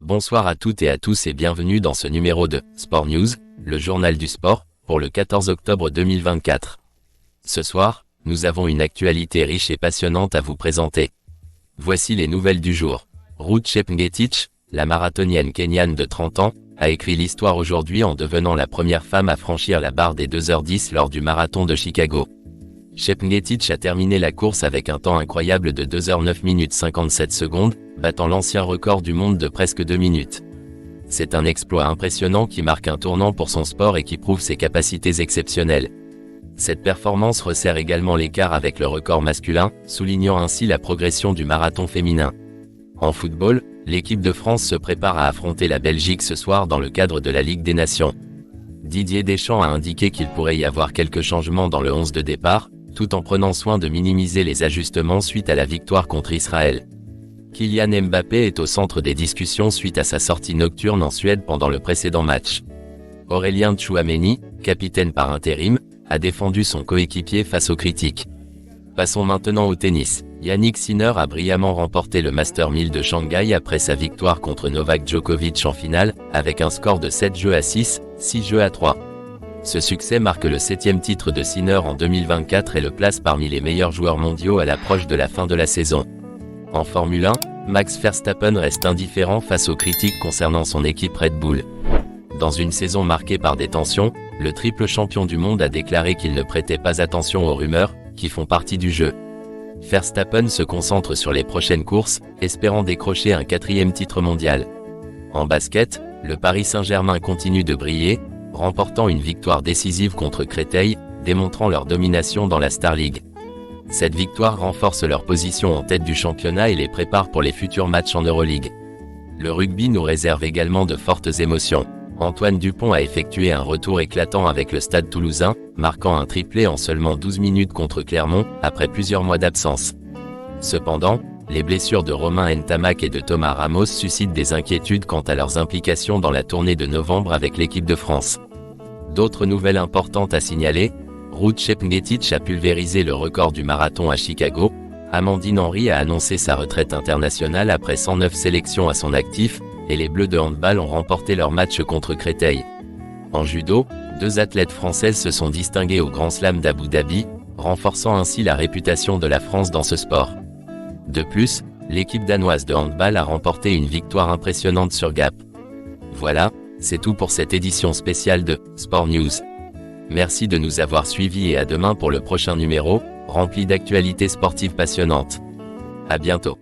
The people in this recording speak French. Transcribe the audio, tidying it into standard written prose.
Bonsoir à toutes et à tous et bienvenue dans ce numéro de Sport News, le journal du sport, pour le 14 octobre 2024. Ce soir, nous avons une actualité riche et passionnante à vous présenter. Voici les nouvelles du jour. Ruth Chepngetich, la marathonienne kenyane de 30 ans, a écrit l'histoire aujourd'hui en devenant la première femme à franchir la barre des 2h10 lors du marathon de Chicago. Chepngetich a terminé la course avec un temps incroyable de 2h09 minutes 57 secondes, battant l'ancien record du monde de presque 2 minutes. C'est un exploit impressionnant qui marque un tournant pour son sport et qui prouve ses capacités exceptionnelles. Cette performance resserre également l'écart avec le record masculin, soulignant ainsi la progression du marathon féminin. En football, l'équipe de France se prépare à affronter la Belgique ce soir dans le cadre de la Ligue des Nations. Didier Deschamps a indiqué qu'il pourrait y avoir quelques changements dans le 11 de départ, tout en prenant soin de minimiser les ajustements suite à la victoire contre Israël. Kylian Mbappé est au centre des discussions suite à sa sortie nocturne en Suède pendant le précédent match. Aurélien Tchouaméni, capitaine par intérim, a défendu son coéquipier face aux critiques. Passons maintenant au tennis. Yannick Sinner a brillamment remporté le Master 1000 de Shanghai après sa victoire contre Novak Djokovic en finale, avec un score de 7 jeux à 6, 6 jeux à 3. Ce succès marque le 7e titre de Sinner en 2024 et le place parmi les meilleurs joueurs mondiaux à l'approche de la fin de la saison. En Formule 1, Max Verstappen reste indifférent face aux critiques concernant son équipe Red Bull. Dans une saison marquée par des tensions, le triple champion du monde a déclaré qu'il ne prêtait pas attention aux rumeurs, qui font partie du jeu. Verstappen se concentre sur les prochaines courses, espérant décrocher un 4e titre mondial. En basket, le Paris Saint-Germain continue de briller, remportant une victoire décisive contre Créteil, démontrant leur domination dans la Star League. Cette victoire renforce leur position en tête du championnat et les prépare pour les futurs matchs en Euroleague. Le rugby nous réserve également de fortes émotions. Antoine Dupont a effectué un retour éclatant avec le Stade Toulousain, marquant un triplé en seulement 12 minutes contre Clermont, après plusieurs mois d'absence. Cependant, les blessures de Romain Ntamak et de Thomas Ramos suscitent des inquiétudes quant à leurs implications dans la tournée de novembre avec l'équipe de France. D'autres nouvelles importantes à signaler, Ruth Chepngetich a pulvérisé le record du marathon à Chicago, Amandine Henry a annoncé sa retraite internationale après 109 sélections à son actif, et les Bleus de handball ont remporté leur match contre Créteil. En judo, 2 athlètes françaises se sont distinguées au Grand Slam d'Abu Dhabi, renforçant ainsi la réputation de la France dans ce sport. De plus, l'équipe danoise de handball a remporté une victoire impressionnante sur Gap. Voilà, c'est tout pour cette édition spéciale de Sport News. Merci de nous avoir suivis et à demain pour le prochain numéro, rempli d'actualités sportives passionnantes. À bientôt.